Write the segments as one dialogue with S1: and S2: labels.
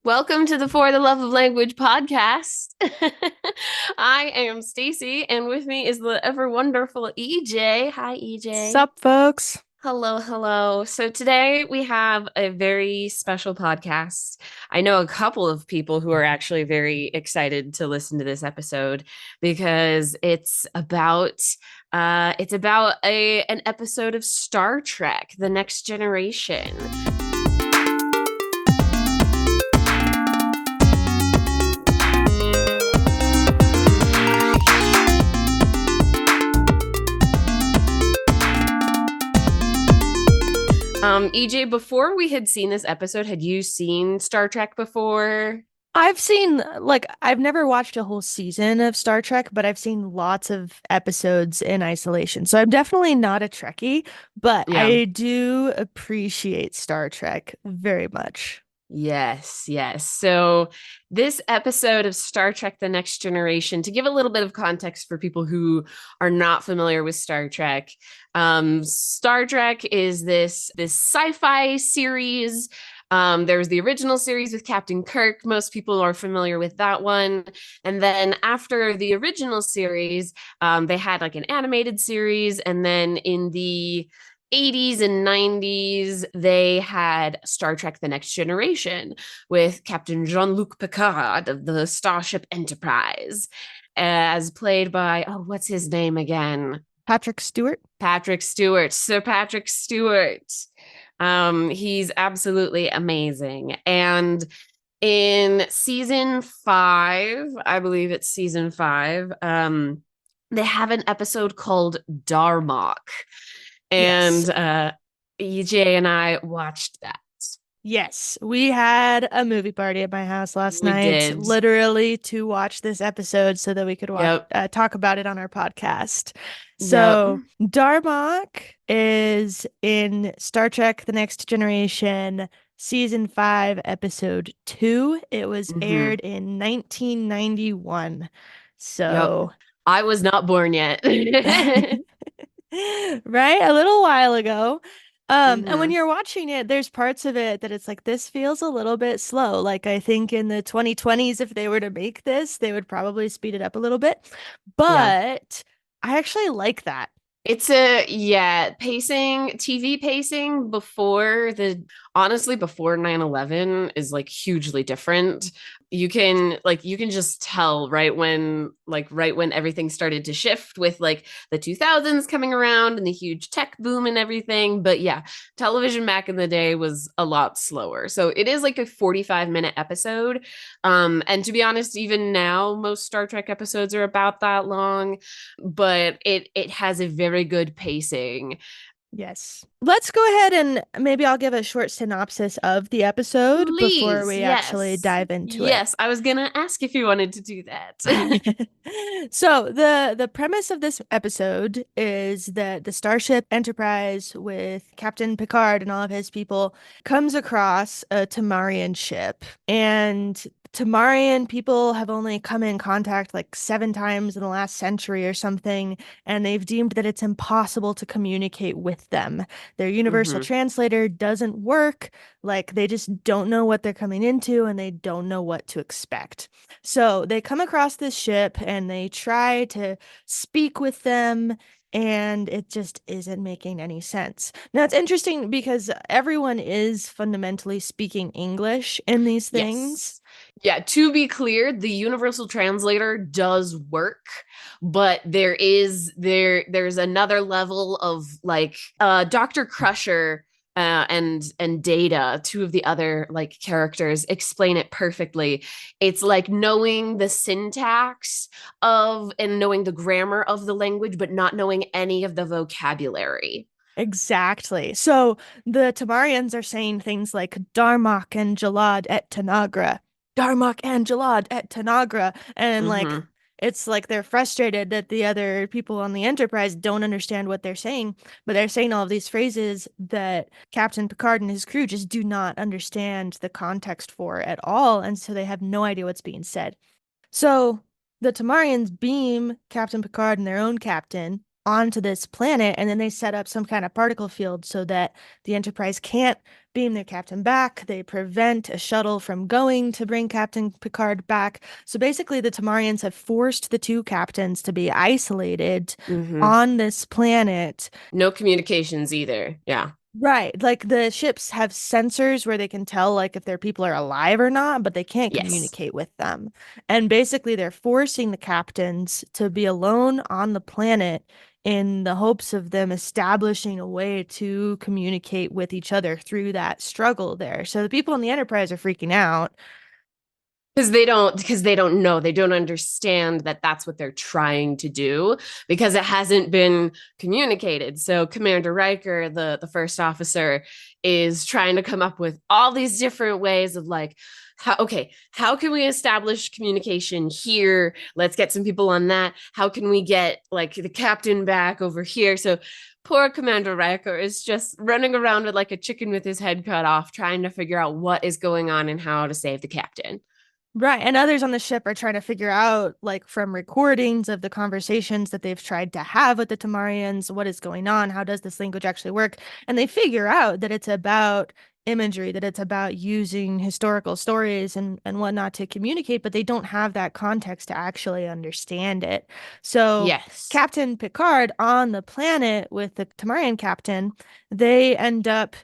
S1: Welcome to the For the Love of Language podcast. I am Stacy, and with me is the ever wonderful EJ. Hi, EJ.
S2: Sup, folks?
S1: Hello, hello. So today we have a very special podcast. I know a couple of people who are actually very excited to listen to this episode because it's about an episode of Star Trek: The Next Generation. EJ, before we had seen this episode, had you seen Star Trek before?
S2: I've never watched a whole season of Star Trek, but I've seen lots of episodes in isolation. So I'm definitely not a Trekkie, but
S1: Yeah.
S2: I do appreciate Star Trek very much.
S1: Yes, yes. So, this episode of Star Trek: The Next Generation, to give a little bit of context for people who are not familiar with Star Trek, Star Trek is this sci-fi series. There was the original series with Captain Kirk. Most people are familiar with that one. And then after the original series, they had like an animated series, and then in the 80s and 90s, they had Star Trek: The Next Generation with Captain Jean-Luc Picard of the Starship Enterprise, as played by, oh, what's his name again?
S2: Patrick Stewart?
S1: Patrick Stewart, Sir Patrick Stewart. He's absolutely amazing. And in season five, I believe it's season five, they have an episode called Darmok.
S2: Yes.
S1: And EJ and I watched that.
S2: Yes, we had a movie party at my house last
S1: We
S2: night,
S1: did.
S2: literally to watch this episode so that we could
S1: Yep.
S2: talk about it on our podcast.
S1: Yep.
S2: So, Darmok is in Star Trek: The Next Generation, season 5, episode 2. It was
S1: Hmm.
S2: aired in 1991.
S1: Yep.
S2: So,
S1: I was not born yet.
S2: right? A little while ago. And when
S1: Hmm.
S2: you're watching it, there's parts of it that it's like, this feels a little bit slow. Like, I think in the 2020s, if they were to make this, they would probably speed it up a little bit.
S1: Yeah.
S2: But I actually like that.
S1: It's a, yeah, pacing, TV pacing honestly, before 9/11 is like hugely different. You can just tell right when everything started to shift with like the 2000s coming around and the huge tech boom and everything. But yeah, television back in the day was a lot slower. So it is like a 45-minute episode. And to be honest, even now most Star Trek episodes are about that long, but it has a very good pacing.
S2: Yes. Let's go ahead and maybe I'll give a short synopsis of the episode before
S1: Please,
S2: we actually
S1: yes.
S2: dive into it.
S1: Yes, I was gonna ask if you wanted to do that.
S2: So the premise of this episode is that the Starship Enterprise with Captain Picard and all of his people comes across a Tamarian ship, and Tamarian people have only come in contact like 7 times in the last century or something, and they've deemed that it's impossible to communicate with them. Their universal
S1: Hmm.
S2: translator doesn't work, like they just don't know what they're coming into and they don't know what to expect. So they come across this ship and they try to speak with them, and it just isn't making any sense. Now, it's interesting because everyone is fundamentally speaking English in these things.
S1: Yes. Yeah, to be clear, the universal translator does work, but there's another level of like Dr. Crusher and Data, two of the other like characters explain it perfectly. It's like knowing the syntax of and knowing the grammar of the language, but not knowing any of the vocabulary.
S2: Exactly. So the Tamarians are saying things like Darmok and Jalad et Tanagra. Darmok and Jalad et Tanagra. And like
S1: Hmm.
S2: it's like they're frustrated that the other people on the Enterprise don't understand what they're saying, but they're saying all of these phrases that Captain Picard and his crew just do not understand the context for at all, and so they have no idea what's being said. So the Tamarians beam Captain Picard and their own captain onto this planet, and then they set up some kind of particle field so that the Enterprise can't beam their captain back. They prevent a shuttle from going to bring Captain Picard back. So basically, the Tamarians have forced the two captains to be isolated
S1: Hmm.
S2: on this planet.
S1: No communications either. Yeah.
S2: Right. Like the ships have sensors where they can tell like if their people are alive or not, but they can't
S1: Yes.
S2: communicate with them. And basically they're forcing the captains to be alone on the planet in the hopes of them establishing a way to communicate with each other through that struggle there. So the people in the Enterprise are freaking out.
S1: Because they don't know, they don't understand that that's what they're trying to do, because it hasn't been communicated. So Commander Riker, the first officer, is trying to come up with all these different ways of like, how can we establish communication here? Let's get some people on that. How can we get like the captain back over here? So poor Commander Riker is just running around with like a chicken with his head cut off, trying to figure out what is going on and how to save the captain.
S2: Right. And others on the ship are trying to figure out, like, from recordings of the conversations that they've tried to have with the Tamarians, what is going on? How does this language actually work? And they figure out that it's about imagery, that it's about using historical stories and whatnot to communicate, but they don't have that context to actually understand it. So,
S1: Yes.
S2: Captain Picard on the planet with the Tamarian captain, they end up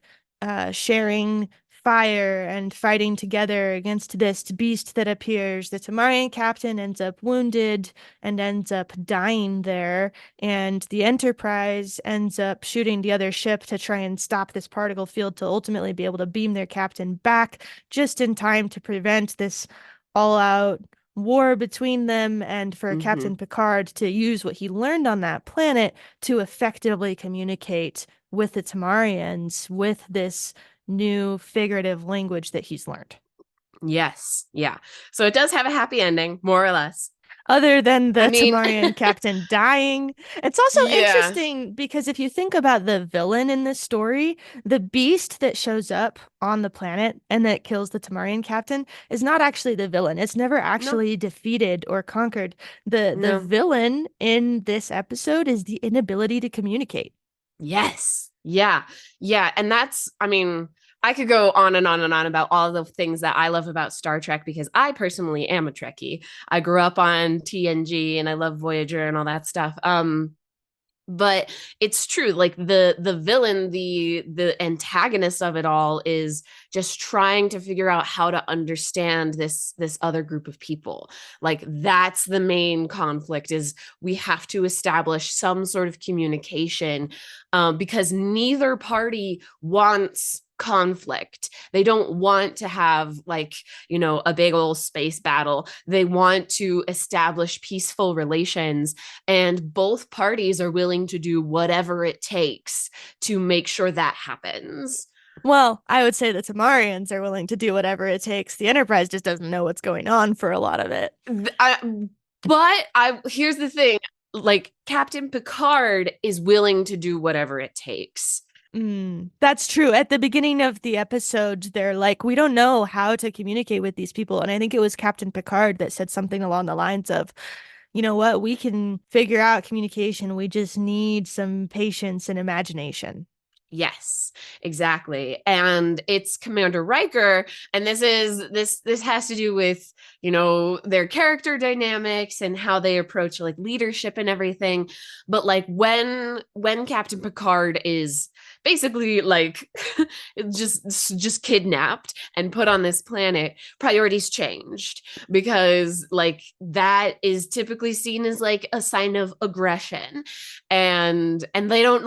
S2: sharing fire and fighting together against this beast that appears. The Tamarian captain ends up wounded and ends up dying there, and the Enterprise ends up shooting the other ship to try and stop this particle field to ultimately be able to beam their captain back just in time to prevent this all-out war between them and for
S1: Mm-hmm.
S2: Captain Picard to use what he learned on that planet to effectively communicate with the Tamarians with this new figurative language that he's learned.
S1: Yes. Yeah. So it does have a happy ending, more or less.
S2: Other than
S1: I
S2: the
S1: mean,
S2: Tamarian captain dying, it's also
S1: yeah.
S2: interesting because if you think about the villain in this story, the beast that shows up on the planet and that kills the Tamarian captain is not actually the villain. It's never
S1: No,
S2: actually defeated or conquered. The
S1: no.
S2: villain in this episode is the inability to communicate.
S1: Yes. Yeah. Yeah. And I mean, I could go on and on and on about all the things that I love about Star Trek because I personally am a Trekkie. I grew up on TNG and I love Voyager and all that stuff. But it's true, like the villain, the antagonist of it all is just trying to figure out how to understand this other group of people. Like that's the main conflict, is we have to establish some sort of communication, because neither party wants conflict. They don't want to have like, a big old space battle. They want to establish peaceful relations, and both parties are willing to do whatever it takes to make sure that happens.
S2: Well, I would say the Tamarians are willing to do whatever it takes. The Enterprise just doesn't know what's going on for a lot of it.
S1: But here's the thing, like Captain Picard is willing to do whatever it takes.
S2: That's true. At the beginning of the episode, they're like, we don't know how to communicate with these people. And I think it was Captain Picard that said something along the lines of, you know what, we can figure out communication. We just need some patience and imagination.
S1: Yes, exactly. And it's Commander Riker, and this has to do with, their character dynamics and how they approach like leadership and everything. But like when Captain Picard is basically like just kidnapped and put on this planet, priorities changed, because like that is typically seen as like a sign of aggression, and they don't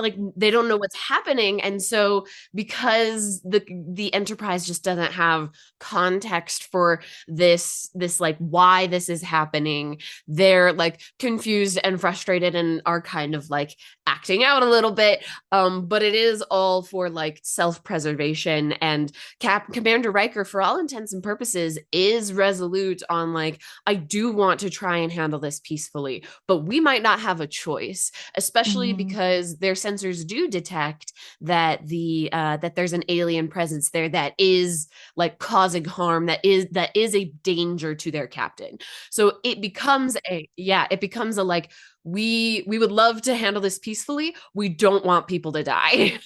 S1: know what's happening. And so because the Enterprise just doesn't have context for this like why this is happening, they're like confused and frustrated and are kind of like acting out a little bit. But it is all for like self-preservation, and Commander Riker, for all intents and purposes, is resolute on like, I do want to try and handle this peacefully, but we might not have a choice, especially
S2: Mhm.
S1: because their sensors do detect that there's an alien presence there that is like causing harm, that is a danger to their captain. So it becomes a like, we would love to handle this peacefully. We don't want people to die.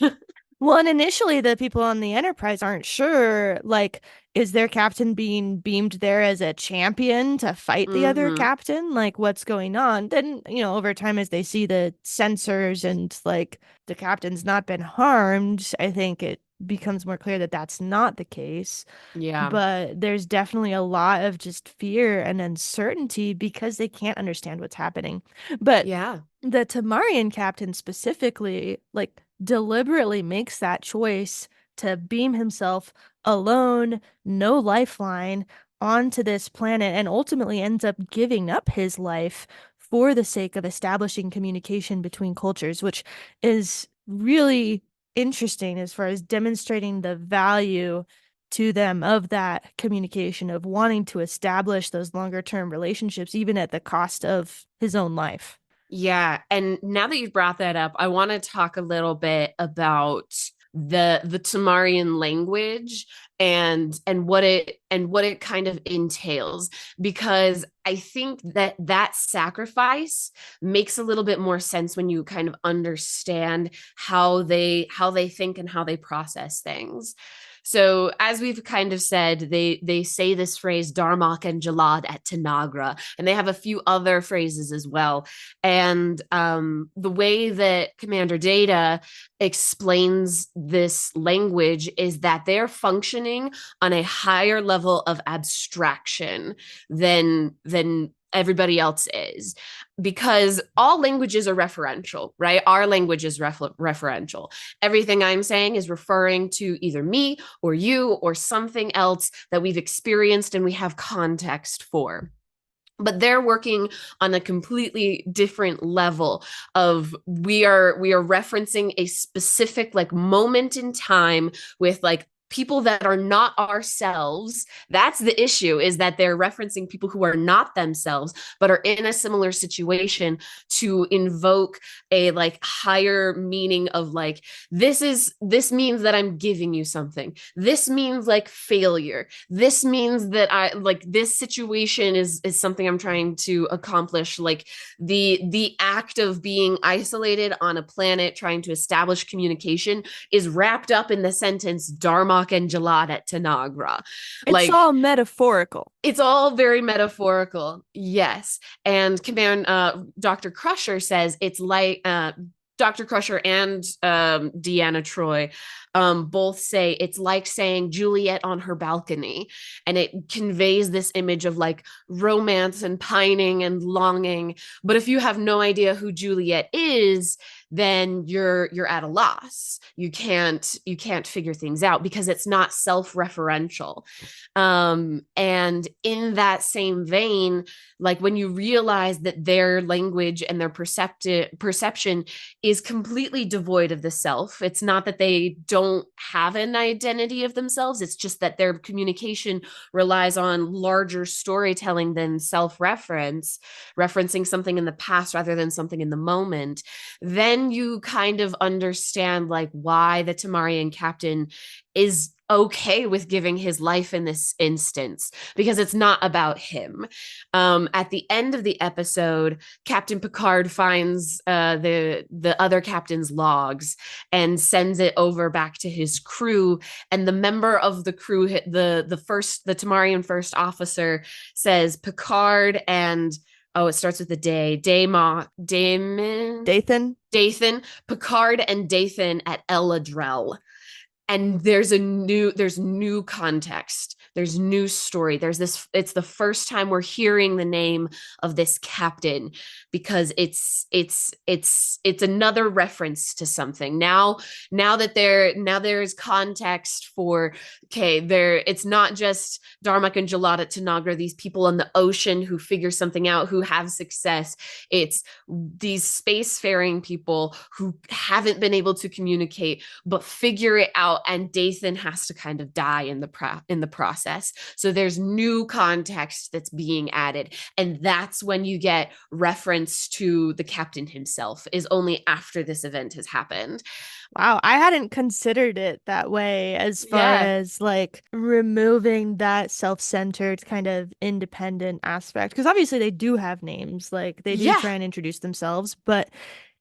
S2: Well, and initially the people on the Enterprise aren't sure, like, is their captain being beamed there as a champion to fight the other
S1: Mm-hmm.
S2: captain? Like, what's going on? Then, over time as they see the sensors and like the captain's not been harmed, I think it becomes more clear that that's not the case.
S1: Yeah.
S2: But there's definitely a lot of just fear and uncertainty because they can't understand what's happening. But
S1: Yeah.
S2: the Tamarian captain specifically, like, deliberately makes that choice to beam himself alone, no lifeline, onto this planet and ultimately ends up giving up his life for the sake of establishing communication between cultures, which is really interesting as far as demonstrating the value to them of that communication, of wanting to establish those longer term relationships, even at the cost of his own life.
S1: Yeah, and now that you've brought that up, I want to talk a little bit about the Tamarian language and what it kind of entails, because I think that that sacrifice makes a little bit more sense when you kind of understand how they think and how they process things. So as we've kind of said, they say this phrase Darmok and Jalad at Tanagra, and they have a few other phrases as well. And the way that Commander Data explains this language is that they're functioning on a higher level of abstraction than everybody else is, because all languages are referential, right? Our language is referential. Everything I'm saying is referring to either me or you or something else that we've experienced and we have context for. But they're working on a completely different level of we are referencing a specific like moment in time with like people that are not ourselves. That's the issue, is that they're referencing people who are not themselves but are in a similar situation to invoke a like higher meaning of like, this means that I'm giving you something, this means like failure, this means that I like this situation is something I'm trying to accomplish, like the act of being isolated on a planet trying to establish communication is wrapped up in the sentence Darmok and Jalad at Tanagra.
S2: It's
S1: Like,
S2: all metaphorical.
S1: it's all very metaphorical, yes. And command Dr. Crusher says it's like Dr. Crusher and Deanna Troy both say it's like saying Juliet on her balcony, and it conveys this image of like romance and pining and longing. But if you have no idea who Juliet is, then you're at a loss. You can't figure things out because it's not self-referential. And in that same vein, like when you realize that their language and their perception is completely devoid of the self, it's not that they don't have an identity of themselves, it's just that their communication relies on larger storytelling than self-reference, referencing something in the past rather than something in the moment. Then you kind of understand like why the Tamarian captain is okay with giving his life in this instance, because it's not about him. At the end of the episode, Captain Picard finds the other captain's logs and sends it over back to his crew. And the member of the crew, the Tamarian first officer, says Picard and, oh, it starts with a day.
S2: Dathan?
S1: Dathan, Picard and Dathan at Eladrel. And there's new context, there's new story, there's this, it's the first time we're hearing the name of this captain, because it's another reference to something now there's context for, okay, there, it's not just Darmok and Jalad at Tanagra, these people on the ocean who figure something out, who have success. It's these spacefaring people who haven't been able to communicate but figure it out, and Dathan has to kind of die in the process. process. So there's new context that's being added. And that's when you get reference to the captain himself, is only after this event has happened.
S2: Wow, I hadn't considered it that way as far
S1: Yeah.
S2: as like removing that self-centered kind of independent aspect. Because obviously they do have names, like they do
S1: Yeah.
S2: try and introduce themselves, but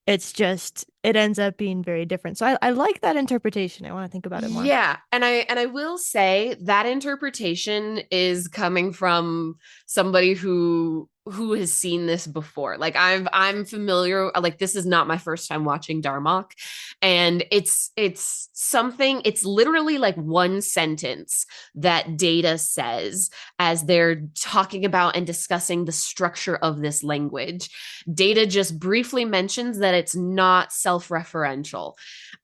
S2: it's just it ends up being very different. So I like that interpretation. I want to think about it more.
S1: Yeah, and I will say that interpretation is coming from somebody who has seen this before. Like I'm familiar, like this is not my first time watching Darmok, and it's something, it's literally like one sentence that Data says as they're talking about and discussing the structure of this language. Data just briefly mentions that it's not self-referential,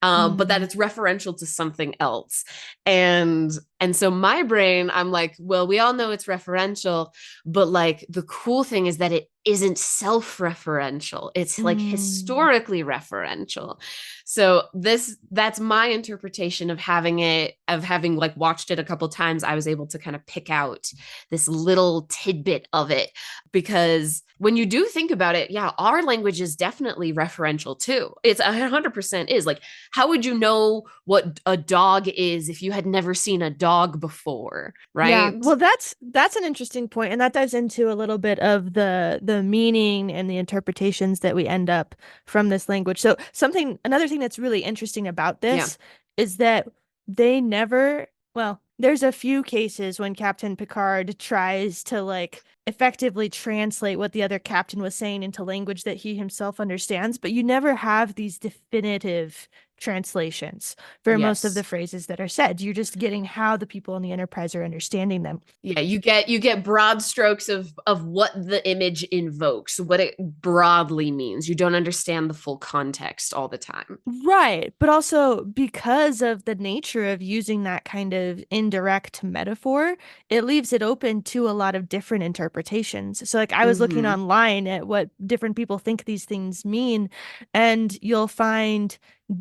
S1: but that
S2: Mm.
S1: it's referential to something else. And so my brain, I'm like, well, we all know it's referential, but like the cool thing is that it isn't self-referential. It's like
S2: Mm.
S1: historically referential. So that's my interpretation of having it, of having like watched it a couple times. I was able to kind of pick out this little tidbit of it, because when you do think about it, yeah, our language is definitely referential too. It's 100% is. Like, how would you know what a dog is if you had never seen a dog before,
S2: Yeah,
S1: right?
S2: well, that's an interesting point, and that dives into a little bit of the meaning and the interpretations that we end up from this language. So another thing that's really interesting about
S1: Yeah.
S2: this is that they never, well, there's a few cases when Captain Picard tries to like effectively translate what the other captain was saying into language that he himself understands, but you never have these definitive translations for most of the
S1: Yes.
S2: phrases that are said. You're just getting how the people in the Enterprise are understanding them.
S1: Yeah, you get broad strokes of what the image invokes, what it broadly means. You don't understand the full context all the time.
S2: Right. But also because of the nature of using that kind of indirect metaphor, it leaves it open to a lot of different interpretations. So, like, I was looking
S1: Mm-hmm.
S2: online at what different people think these things mean, and you'll find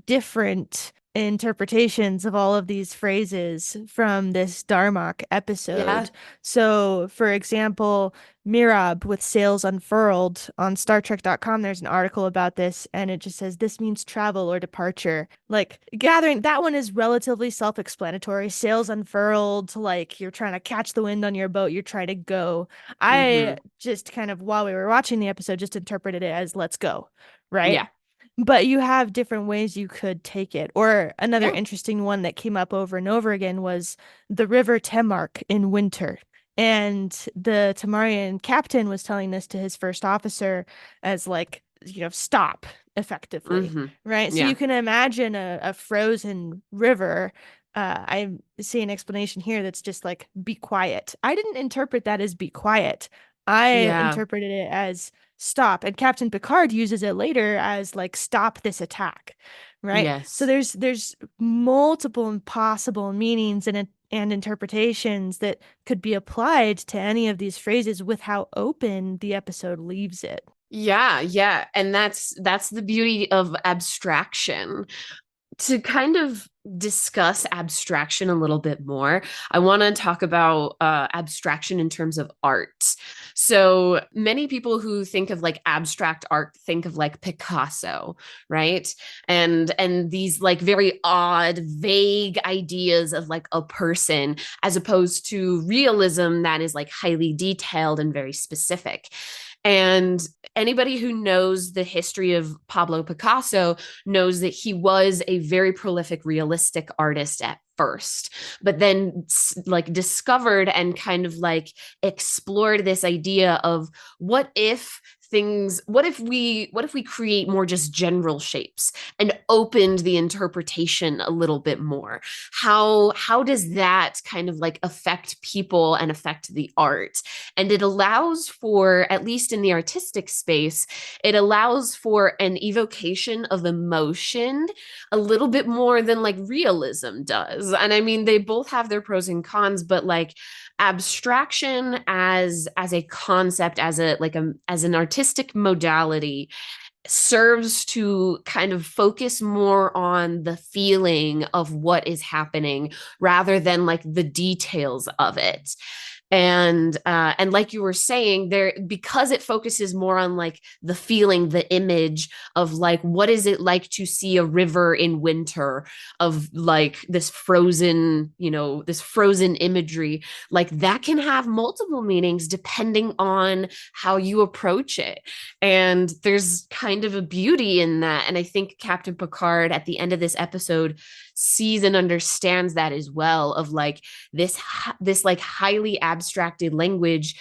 S2: different interpretations of all of these phrases from this Darmok
S1: Yeah.
S2: episode. So, for example, Mirab with sails unfurled on StarTrek.com. There's an article about this, and it just says this means travel or departure. Like gathering, that one is relatively self-explanatory. Sails unfurled, like you're trying to catch the wind on your boat, you're trying to go. I
S1: Mm-hmm.
S2: just kind of, while we were watching the episode, just interpreted it as let's go, right?
S1: Yeah.
S2: But you have different ways you could take it. Or another
S1: Yeah.
S2: interesting one that came up over and over again was the River Temark in winter. And the Tamarian captain was telling this to his first officer as like, stop effectively,
S1: Mm-hmm.
S2: right? So you
S1: Yeah.
S2: can imagine a frozen river. I see an explanation here that's just like, be quiet. I didn't interpret that as be quiet. I
S1: Yeah.
S2: interpreted it as stop. And Captain Picard uses it later as like, stop this attack, right? So
S1: Yes.
S2: there's multiple and possible meanings and interpretations that could be applied to any of these phrases with how open the episode leaves it.
S1: Yeah, yeah. And that's the beauty of abstraction. To kind of discuss abstraction a little bit more, I want to talk about abstraction in terms of art. So many people who think of like abstract art think of like Picasso, right? And these like very odd, vague ideas of like a person, as opposed to realism that is like highly detailed and very specific. And anybody who knows the history of Pablo Picasso knows that he was a very prolific realistic artist at first, but then like discovered and kind of like explored this idea of what if we create more just general shapes and opened the interpretation a little bit more. How does that kind of like affect people and affect the art? And it allows for, at least in the artistic space, it allows for an evocation of emotion a little bit more than like realism does. And I mean, they both have their pros and cons, but like abstraction as a concept, as a like a as an artistic modality, serves to kind of focus more on the feeling of what is happening rather than like the details of it. And like you were saying, there, because it focuses more on like the feeling, the image of like what is it like to see a river in winter, of like this frozen, this frozen imagery, like that can have multiple meanings depending on how you approach it. And there's kind of a beauty in that. And I think Captain Picard at the end of this episode sees and understands that as well, of like this like highly abstracted language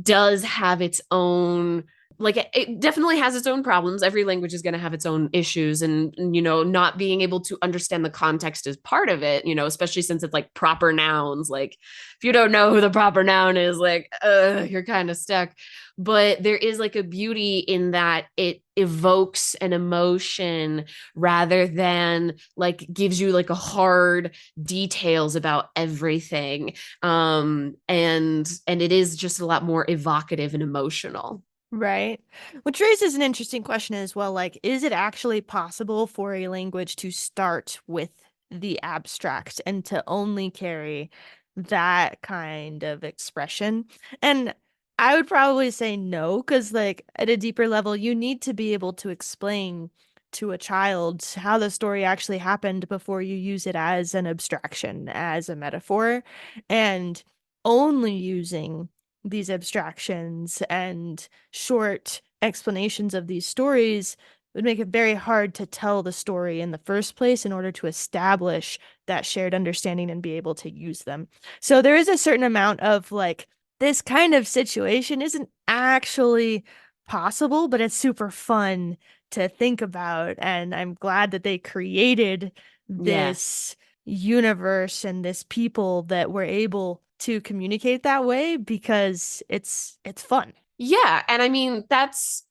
S1: does have its own, like it definitely has its own problems. Every language is going to have its own issues, and not being able to understand the context is part of it, especially since it's like proper nouns. Like if you don't know who the proper noun is, like you're kind of stuck. But there is like a beauty in that it evokes an emotion rather than like gives you like a hard details about everything. And it is just a lot more evocative and emotional.
S2: Right. Which raises an interesting question as well. Like, is it actually possible for a language to start with the abstract and to only carry that kind of expression? And I would probably say no, because, like, at a deeper level, you need to be able to explain to a child how the story actually happened before you use it as an abstraction, as a metaphor. And only using these abstractions and short explanations of these stories would make it very hard to tell the story in the first place in order to establish that shared understanding and be able to use them. So there is a certain amount of like, this kind of situation isn't actually possible, but it's super fun to think about. And I'm glad that they created
S1: Yes.
S2: this universe and this people that were able to communicate that way because it's fun.
S1: Yeah, and I mean that's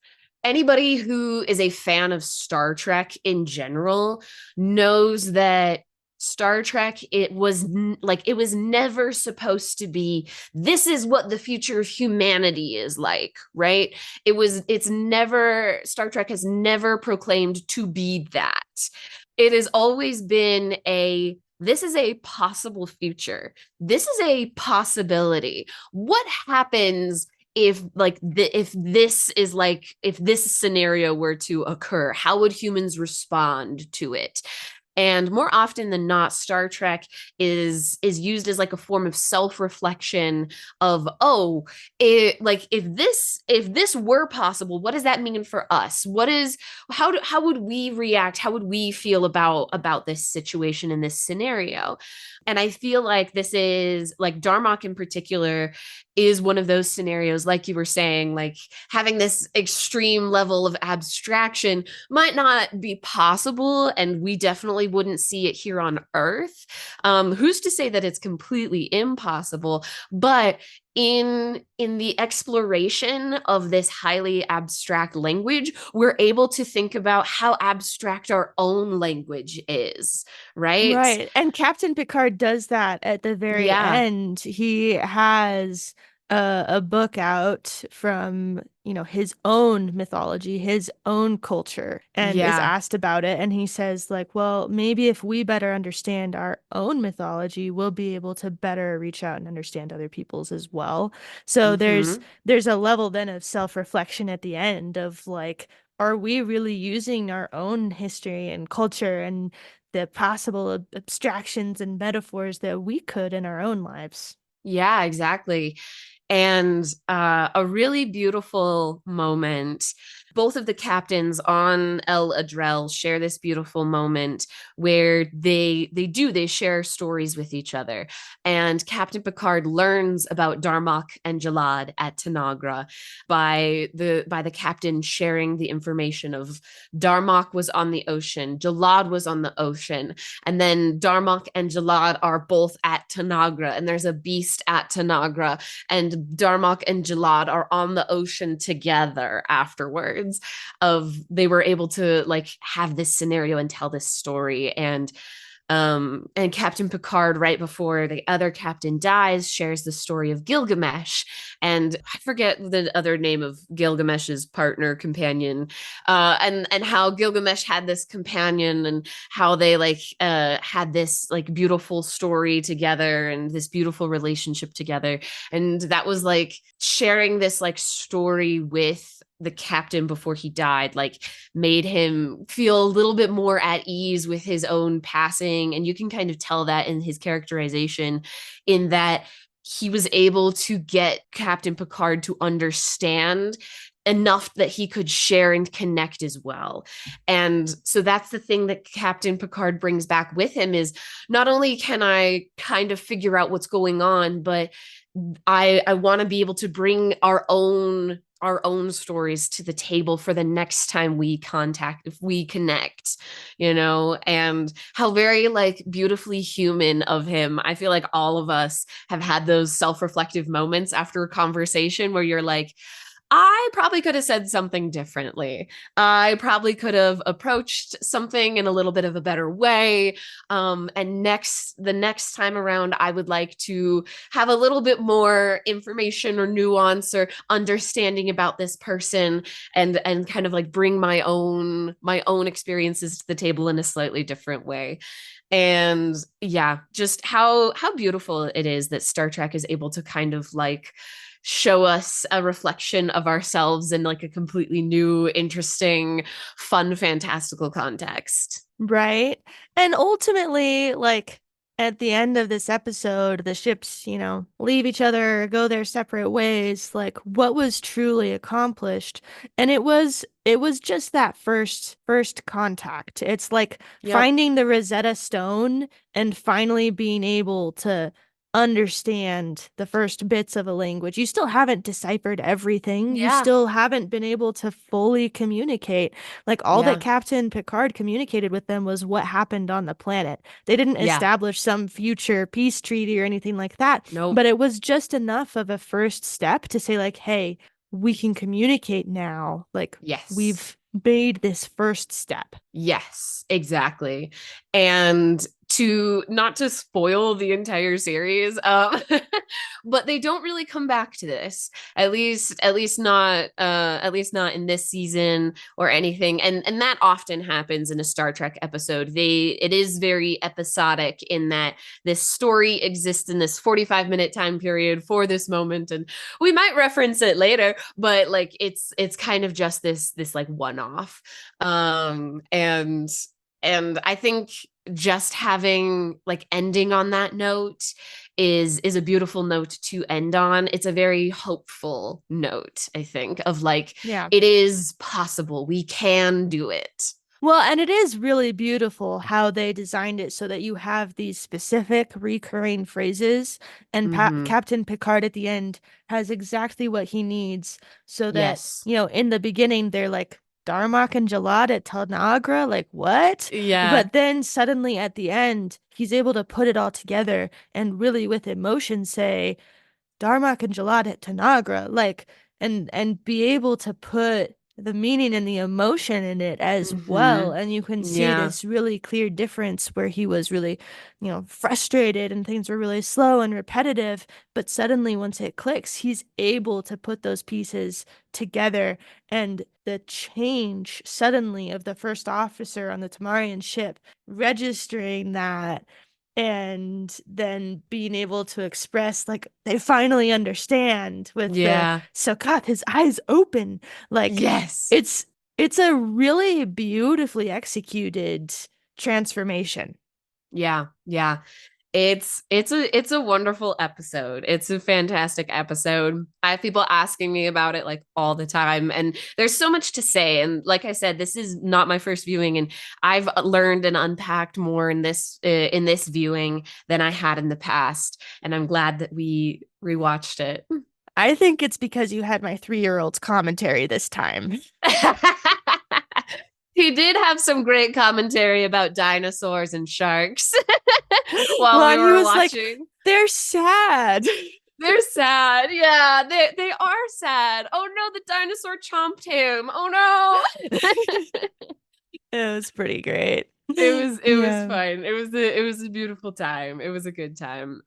S1: anybody who is a fan of Star Trek in general knows that Star Trek, it was never supposed to be, this is what the future of humanity is like, right? It's never, Star Trek has never proclaimed to be that. It has always been a, this is a possible future. This is a possibility. What happens if if this scenario were to occur? How would humans respond to it? And more often than not, Star Trek is used as like a form of self-reflection of, oh, if this were possible, what does that mean for us? How would we react? How would we feel about this situation in this scenario? And I feel like this is like Darmok in particular is one of those scenarios, like you were saying, like having this extreme level of abstraction might not be possible, and we definitely wouldn't see it here on Earth. Who's to say that it's completely impossible? But in the exploration of this highly abstract language, we're able to think about how abstract our own language is, right?
S2: Right. And Captain Picard does that at the very
S1: Yeah,
S2: end. He has a book out from, his own mythology, his own culture, and is
S1: yeah.
S2: asked about it. And he says, like, well, maybe if we better understand our own mythology, we'll be able to better reach out and understand other people's as well. So there's
S1: Mm-hmm.
S2: there's a level then of self-reflection at the end of like, are we really using our own history and culture and the possible abstractions and metaphors that we could in our own lives?
S1: Yeah, exactly. And a really beautiful moment. Both of the captains on El Adrel share this beautiful moment where they share stories with each other. And Captain Picard learns about Darmok and Jalad at Tanagra by the captain sharing the information of Darmok was on the ocean, Jalad was on the ocean, and then Darmok and Jalad are both at Tanagra, and there's a beast at Tanagra, and Darmok and Jalad are on the ocean together afterwards. Of they were able to like have this scenario and tell this story, and And Captain Picard, right before the other captain dies, shares the story of Gilgamesh. And I forget the other name of Gilgamesh's partner, companion, and how Gilgamesh had this companion and how they like had this like beautiful story together and this beautiful relationship together. And that was like sharing this like story with the captain before he died, like made him feel a little bit more at ease with his own passing. And you can kind of tell that in his characterization, in that he was able to get Captain Picard to understand enough that he could share and connect as well. And so that's the thing that Captain Picard brings back with him, is not only can I kind of figure out what's going on, but I want to be able to bring our own stories to the table for the next time we connect, and how very like beautifully human of him. I feel like all of us have had those self-reflective moments after a conversation where you're like, I probably could have said something differently. I probably could have approached something in a little bit of a better way. And the next time around, I would like to have a little bit more information or nuance or understanding about this person, and kind of like bring my own experiences to the table in a slightly different way. And yeah, just how beautiful it is that Star Trek is able to kind of like show us a reflection of ourselves in like a completely new, interesting, fun, fantastical context.
S2: Right. And ultimately, like at the end of this episode, the ships, leave each other, go their separate ways, like what was truly accomplished. And it was just that first contact. It's like
S1: Yep.
S2: finding the Rosetta Stone and finally being able to understand the first bits of a language. You still haven't deciphered everything. You
S1: Yeah.
S2: still haven't been able to fully communicate. Like all that
S1: Yeah.
S2: Captain Picard communicated with them was what happened on the planet. They didn't
S1: Yeah.
S2: establish some future peace treaty or anything like that,
S1: Nope.
S2: but it was just enough of a first step to say, like, hey, we can communicate now. Like,
S1: Yes.
S2: we've made this first step.
S1: Yes, exactly. And to not to spoil the entire series, but they don't really come back to this. At least not in this season or anything. And that often happens in a Star Trek episode. It is very episodic in that this story exists in this 45-minute time period for this moment, and we might reference it later, but like it's kind of just this like one-off. And I think just having like ending on that note is a beautiful note to end on. It's a very hopeful note, I think, of like,
S2: Yeah.
S1: it is possible, we can do it.
S2: Well, and it is really beautiful how they designed it so that you have these specific recurring phrases, and
S1: Mm-hmm.
S2: Captain Picard at the end has exactly what he needs so that,
S1: Yes.
S2: in the beginning they're like, Darmok and Jalad at Tanagra, like what?
S1: Yeah.
S2: But then suddenly at the end, he's able to put it all together and really with emotion say, Darmok and Jalad at Tanagra, like, and be able to put the meaning and the emotion in it as well.
S1: Mm-hmm.
S2: And you can see
S1: Yeah.
S2: this really clear difference where he was really, frustrated and things were really slow and repetitive. But suddenly, once it clicks, he's able to put those pieces together. And the change suddenly of the first officer on the Tamarian ship registering that and then being able to express like they finally understand with the
S1: Yeah.
S2: Sakat, his eyes open. Like
S1: Yes.
S2: it's it's a really beautifully executed transformation.
S1: Yeah. Yeah. It's a wonderful episode. It's a fantastic episode. I have people asking me about it like all the time, and there's so much to say. And like I said, this is not my first viewing, and I've learned and unpacked more in this viewing than I had in the past. And I'm glad that we rewatched it.
S2: I think it's because you had my 3-year-old's commentary this time.
S1: He did have some great commentary about dinosaurs and sharks while
S2: Well,
S1: we
S2: and he
S1: were
S2: was like,
S1: watching.
S2: they're sad.
S1: They're sad. Yeah, they are sad. Oh no, the dinosaur chomped him. Oh no.
S2: It was pretty great.
S1: It was
S2: Yeah.
S1: fun. It was a beautiful time. It was a good time.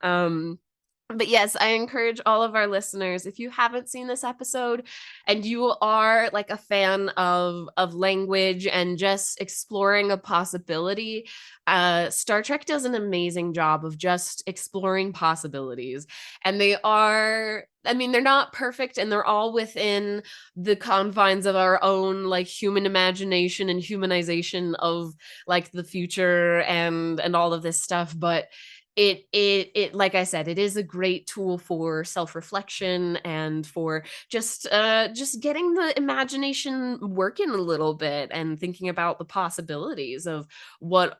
S1: But yes, I encourage all of our listeners, if you haven't seen this episode and you are like a fan of language and just exploring a possibility, Star Trek does an amazing job of just exploring possibilities. And I mean, they're not perfect and they're all within the confines of our own like human imagination and humanization of like the future and all of this stuff, but it like I said, it is a great tool for self-reflection and for just getting the imagination working a little bit and thinking about the possibilities of what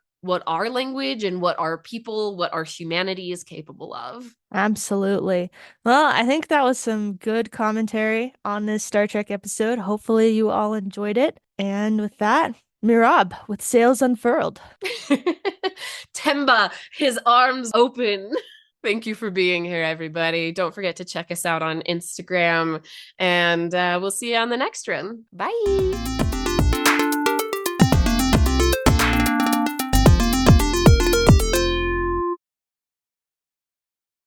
S1: our language and what our people, what our humanity is capable of.
S2: Absolutely. Well, I think that was some good commentary on this Star Trek episode. Hopefully, you all enjoyed it. And with that, Mirab with sails unfurled.
S1: Temba, his arms open. Thank you for being here, everybody. Don't forget to check us out on Instagram, and we'll see you on the next one. Bye.